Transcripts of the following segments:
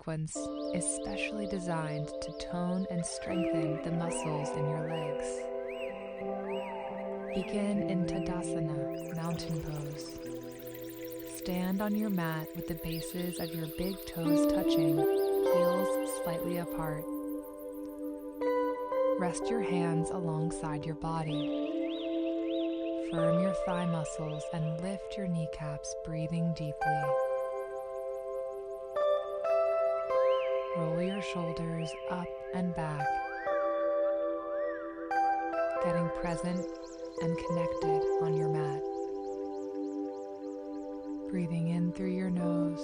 sequence is specially designed to tone and strengthen the muscles in your legs. Begin in Tadasana, mountain pose. Stand on your mat with the bases of your big toes touching, heels slightly apart. Rest your hands alongside your body. Firm your thigh muscles and lift your kneecaps, breathing deeply. Roll your shoulders up and back, getting present and connected on your mat. Breathing in through your nose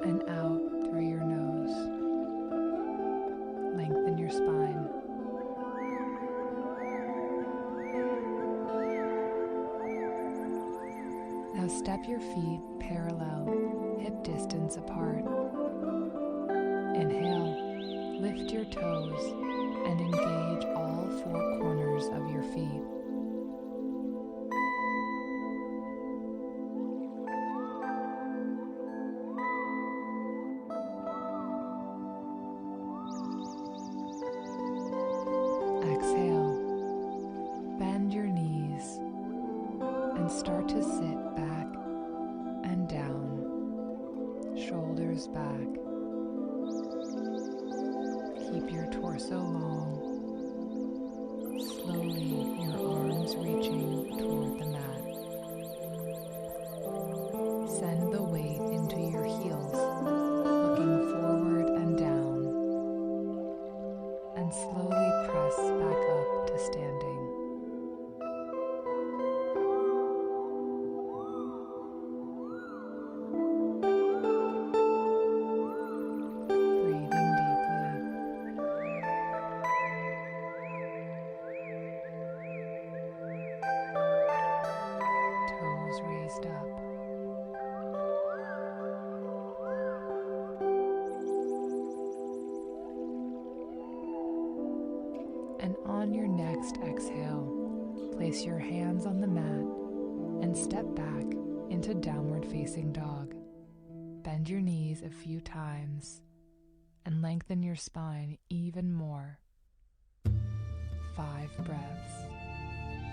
and out through your nose. Lengthen your spine. Now step your feet parallel, hip distance apart. Inhale, lift your toes and engage all four corners of your feet. Exhale, bend your knees and start to sit back and down, shoulders back. Keep your torso long. Slowly, your arms reaching toward the mat. Send the weight into your heels, looking forward and down, and slowly press back up to standing. Raised up. And on your next exhale, place your hands on the mat and step back into downward facing dog. Bend your knees a few times and lengthen your spine even more. 5 breaths.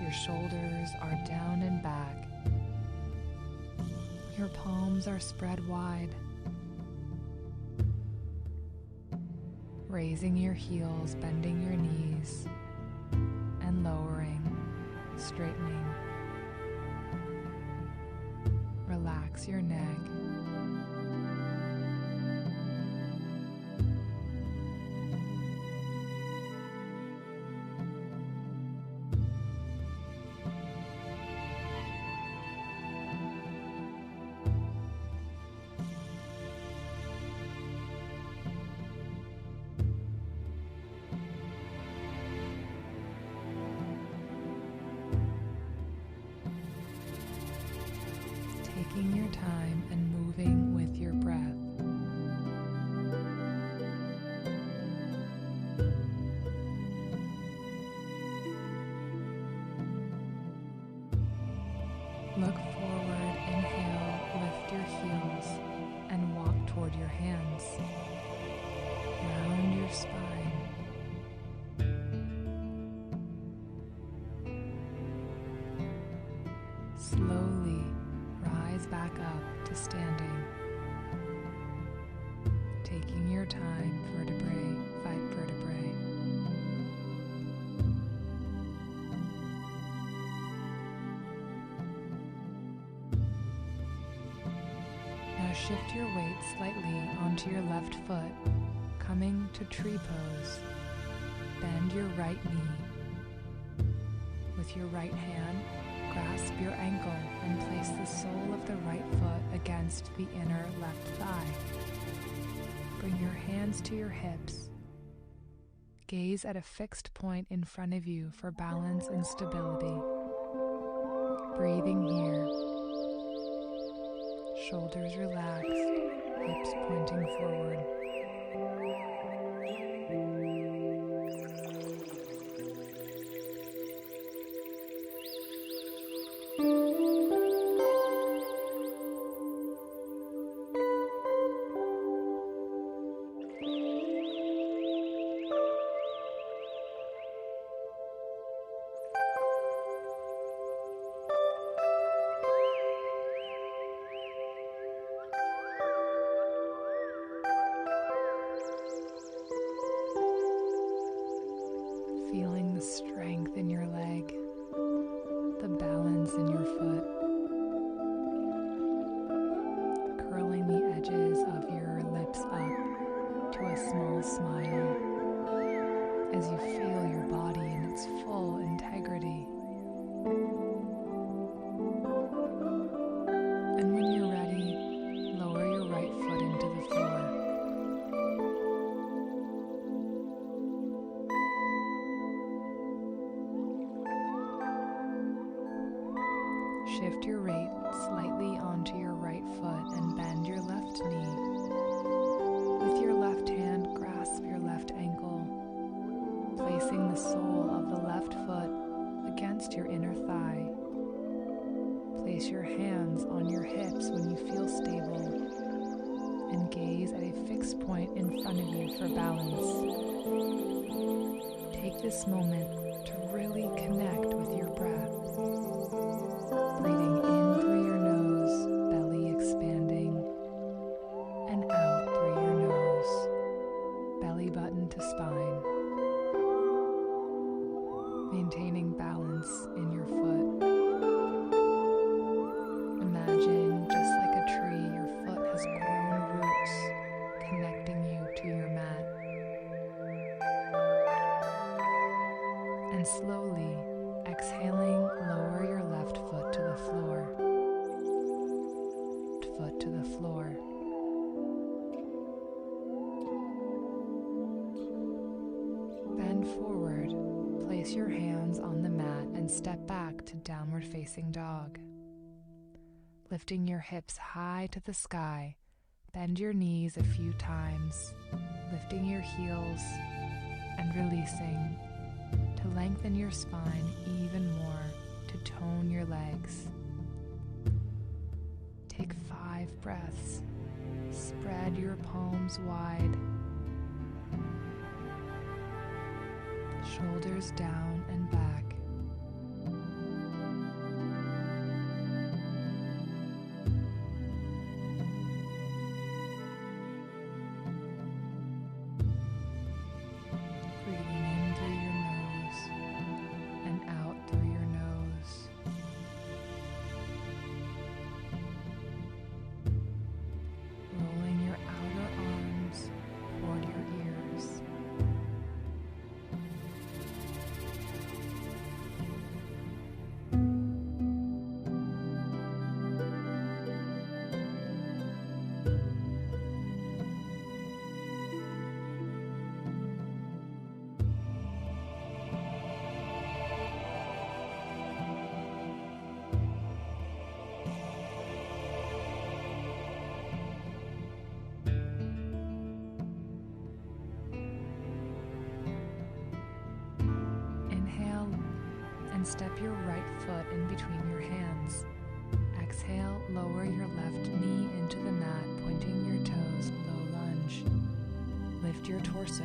Your shoulders are down and back. Your palms are spread wide. Raising your heels, bending your knees, and lowering, straightening. Relax your neck. Taking your time and moving with your breath. Look forward, inhale, lift your heels, and walk toward your hands. Round your spine. Slowly rise back up to standing. Taking your time, vertebrae by vertebrae. Now shift your weight slightly onto your left foot, coming to tree pose. Bend your right knee. With your right hand, grasp your ankle and place the sole of the right foot against the inner left thigh. Bring your hands to your hips. Gaze at a fixed point in front of you for balance and stability. Breathing here. Shoulders relaxed, hips pointing forward. the strength in your leg, the balance in your foot, curling the edges of your lips up to a small smile as you feel your body in its full integrity. And when you're ready, lower your right foot into the floor. Shift your weight slightly onto your right foot and bend your left knee. With your left hand, grasp your left ankle, placing the sole of the left foot against your inner thigh. Place your hands on your hips when you feel stable, and gaze at a fixed point in front of you for balance. Take this moment to really connect with your breath. Breathing in through your nose, belly expanding, and out through your nose, belly button to spine. Maintaining balance in your foot. Imagine, just like a tree, your foot has grown roots, connecting you to your mat. And slowly, exhaling, lower your left foot to the floor. Foot to the floor. Bend forward, place your hands on the mat and step back to downward facing dog. Lifting your hips high to the sky, bend your knees a few times, lifting your heels and releasing to lengthen your spine even more, to tone your legs. Take 5 breaths. Spread your palms wide. Shoulders down and back. Breathing in through your nose and out through your nose. Rolling your outer arms toward your ears. Inhale and step your right foot in between your hands. Exhale, lower your left knee into the mat, pointing your toes, low lunge. Lift your torso.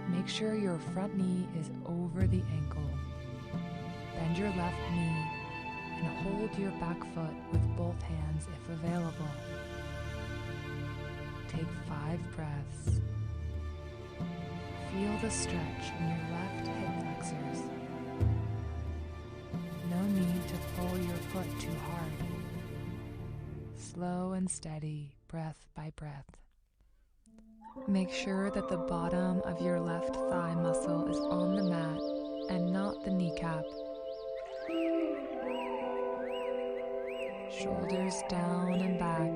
Make sure your front knee is over the ankle. Bend your left knee and hold your back foot with both hands if available. Take 5 breaths. Feel the stretch in your left hip flexors. No need to pull your foot too hard. Slow and steady, breath by breath. Make sure that the bottom of your left thigh muscle is on the mat and not the kneecap. Shoulders down and back.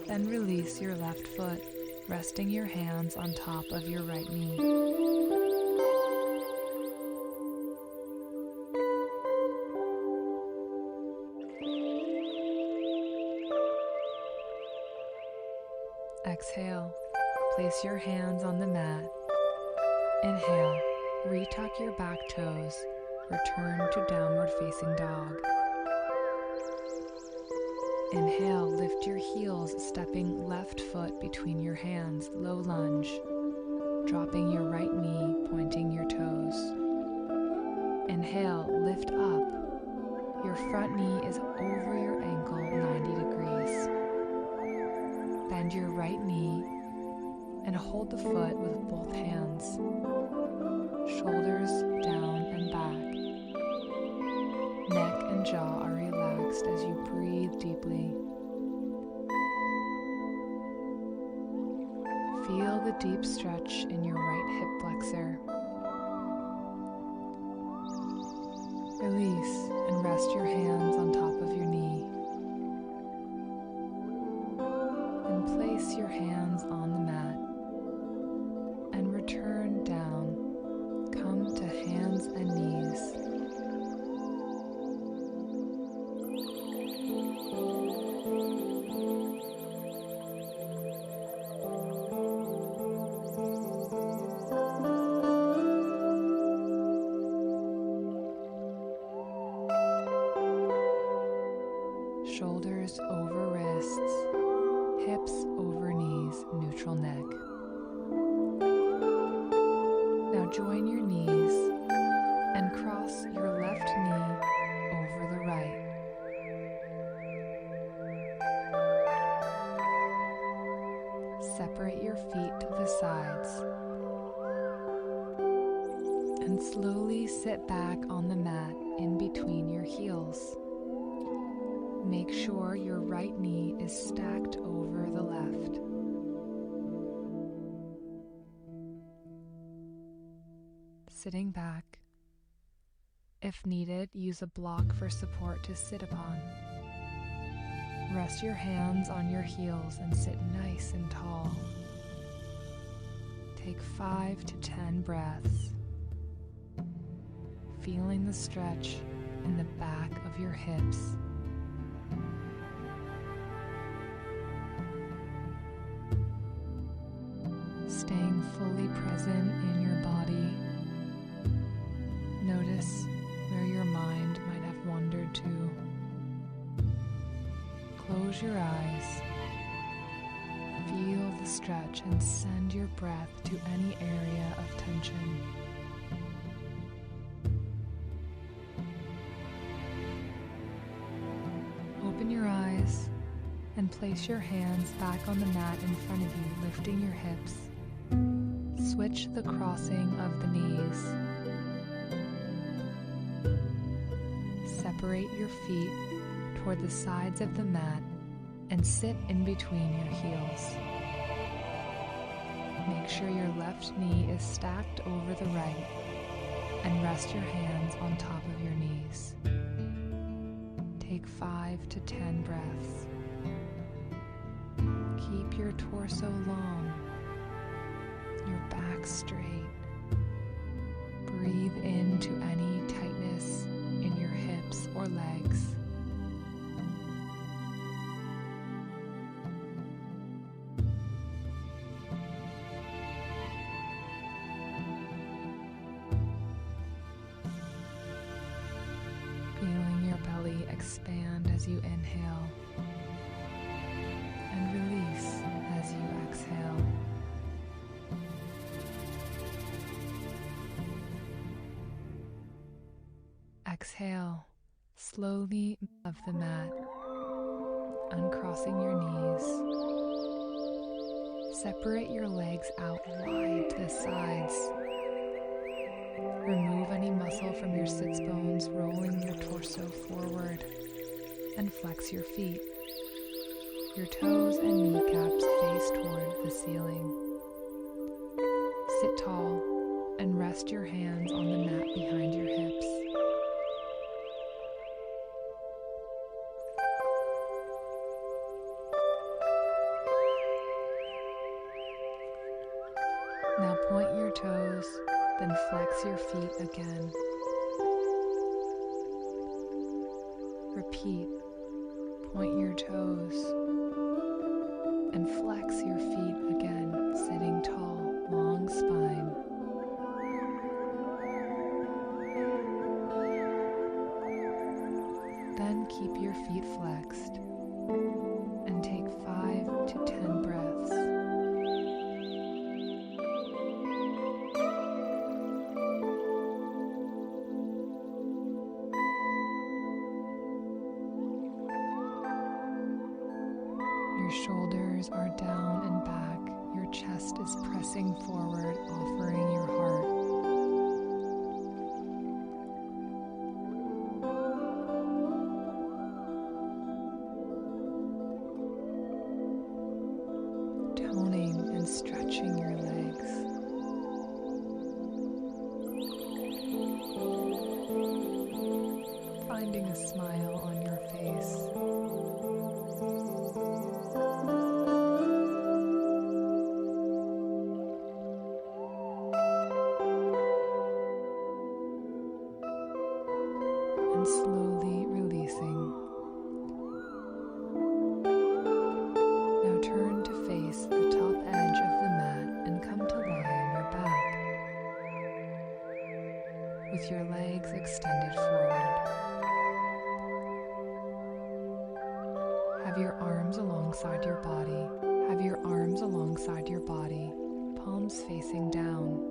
Then release your left foot, resting your hands on top of your right knee. Exhale, place your hands on the mat. Inhale, retuck your back toes, return to downward facing dog. Inhale, lift your heels, stepping left foot between your hands, low lunge, dropping your right knee, pointing your toes. Inhale, lift up. Your front knee is over your ankle, 90 degrees. Bend your right knee and hold the foot with both hands. shoulders down and back. Neck and jaw are relaxed as you breathe deeply. Feel the deep stretch in your right hip flexor. Release and rest your hands on top of your knee. Then place your hands on the mat and return down. Come to hands and knees. Shoulders over wrists, hips over knees, neutral neck. Now join your knees and cross your left knee over the right. Separate your feet to the sides and slowly sit back on the mat in between your heels. Make sure your right knee is stacked over the left. Sitting back. If needed, use a block for support to sit upon. Rest your hands on your heels and sit nice and tall. Take 5 to 10 breaths, feeling the stretch in the back of your hips. Staying fully present in your body. Notice where your mind might have wandered to. Close your eyes. Feel the stretch and send your breath to any area of tension. Open your eyes and place your hands back on the mat in front of you, lifting your hips. Switch the crossing of the knees. Separate your feet toward the sides of the mat and sit in between your heels. Make sure your left knee is stacked over the right and rest your hands on top of your knees. Take 5 to 10 breaths. Keep your torso long, your back straight. Breathe into any tightness in your hips or legs. Feeling your belly expand as you inhale and release as you exhale. Exhale slowly of the mat, uncrossing your knees. Separate your legs out wide to the sides. Remove any muscle from your sits bones, rolling your torso forward, and flex your feet. Your toes and kneecaps face toward the ceiling. Sit tall and rest your hands on the mat behind your hips. Now point your toes, then flex your feet again. Repeat. Point your toes and flex your feet again, sitting tall, long spine. Then keep your feet flexed and take 5 to 10 breaths. Your shoulders are down and back. Your chest is pressing forward, offering your heart. stretching your legs. Finding a smile on your face. And slowly releasing. Now turn to face the top edge of the mat and come to lie on your back with your legs extended forward. Have your arms alongside your body. Have your arms alongside your body, palms facing down.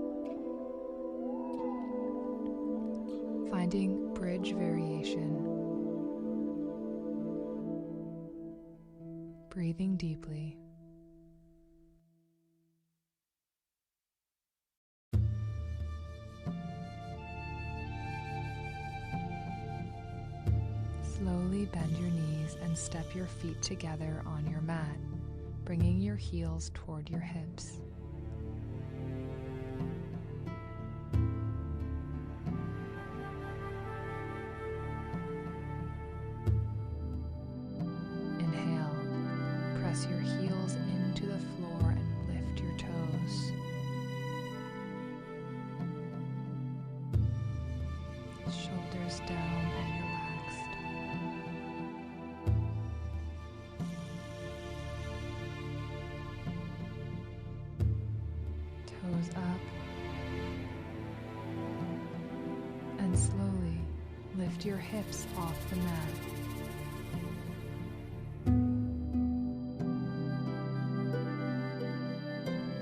Finding bridge variation. Breathing deeply. Slowly bend your knees and step your feet together on your mat, bringing your heels toward your hips. Inhale, press your heels into the floor and lift your toes. Shoulders down and relaxed. Toes up, and slowly lift your hips off the mat.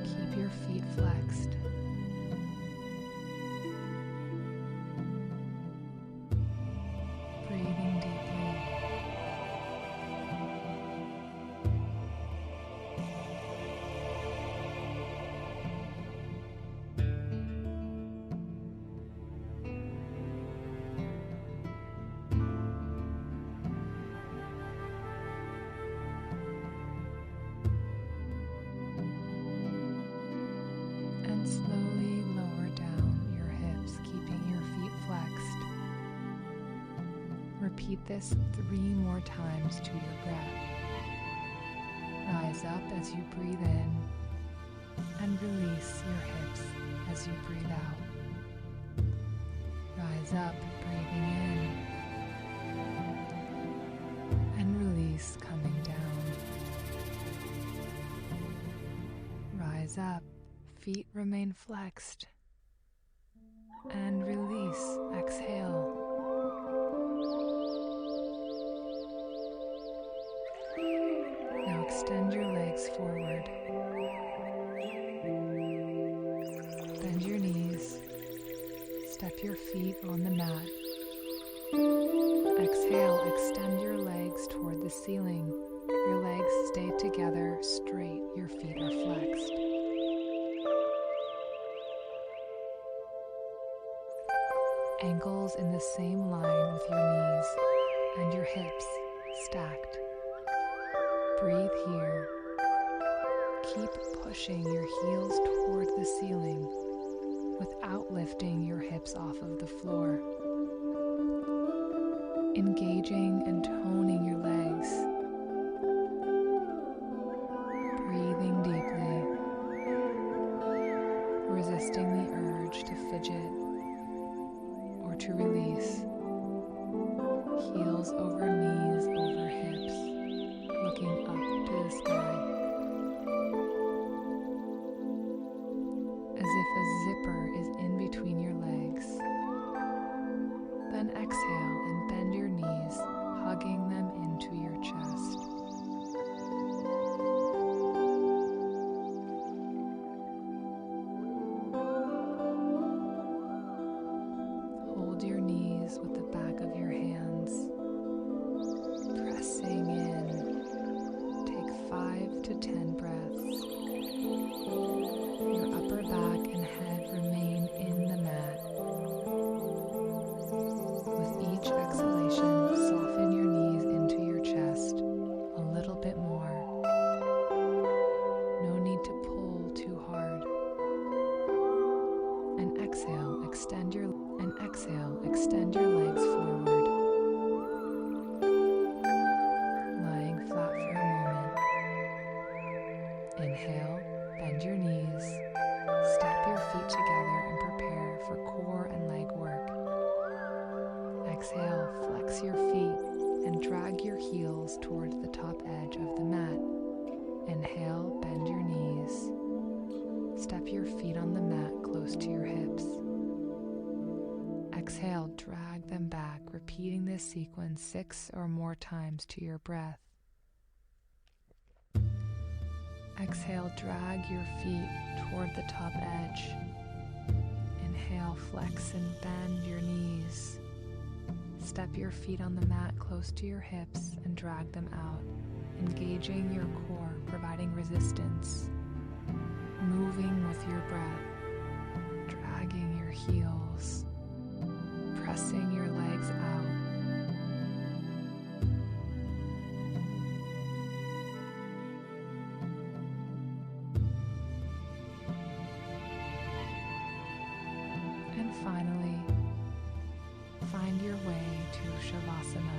Keep your feet flexed. Breathing deeply. And slowly lower down your hips, keeping your feet flexed. Repeat this 3 more times to your breath. Rise up as you breathe in and release your hips as you breathe out. Rise up, breathing in and release, coming down. Rise up, feet remain flexed, and release, exhale. Now extend your legs forward. Bend your knees. Step your feet on the mat. Exhale, extend your legs toward the ceiling. Your legs stay together straight. Your feet are flexed. Ankles in the same line with your knees and your hips stacked. Breathe here. Keep pushing your heels toward the ceiling without lifting your hips off of the floor. Engaging and toning your legs. Breathing deeply. Resisting the urge to fidget or to release. Heels over knees, over hips, looking up to the sky. As if a zipper is in between your legs. Then exhale and bend your knees, hugging them into your chest. Hold your knees with the back of your hands, pressing in. Take 5 extend your legs forward, lying flat for a moment. Inhale, bend your knees, step your feet together and prepare for core and leg work. Exhale, flex your feet and drag your heels towards the top edge of the mat. Inhale, bend your knees. Step your feet on the mat close to your hips. Exhale, drag them back, repeating this sequence 6 or more times to your breath. Exhale, drag your feet toward the top edge. Inhale, flex and bend your knees. Step your feet on the mat close to your hips and drag them out, engaging your core, providing resistance. Moving with your breath, dragging your heels, pressing your legs out. And finally, find your way to Shavasana.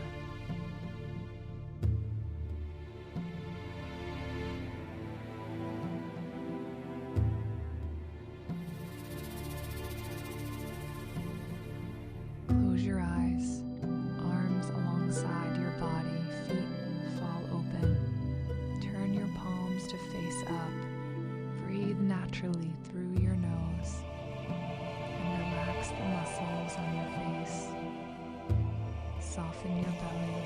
Close your eyes, arms alongside your body, feet fall open. Turn your palms to face up. Breathe naturally through your nose and relax the muscles on your face. Soften your belly,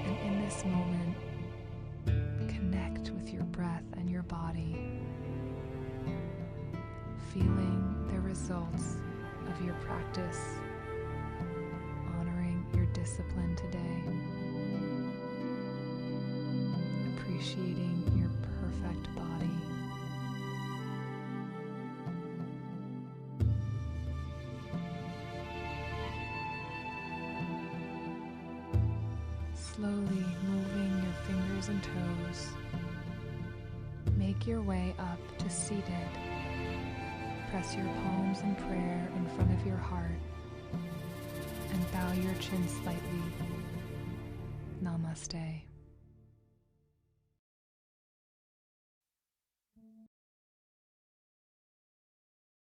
and in this moment, connect with your breath and your body, feeling the results of your practice, honoring your discipline today, appreciating your perfect body. Slowly moving your fingers and toes, make your way up to seated. Press your palms in prayer in front of your heart and bow your chin slightly. Namaste.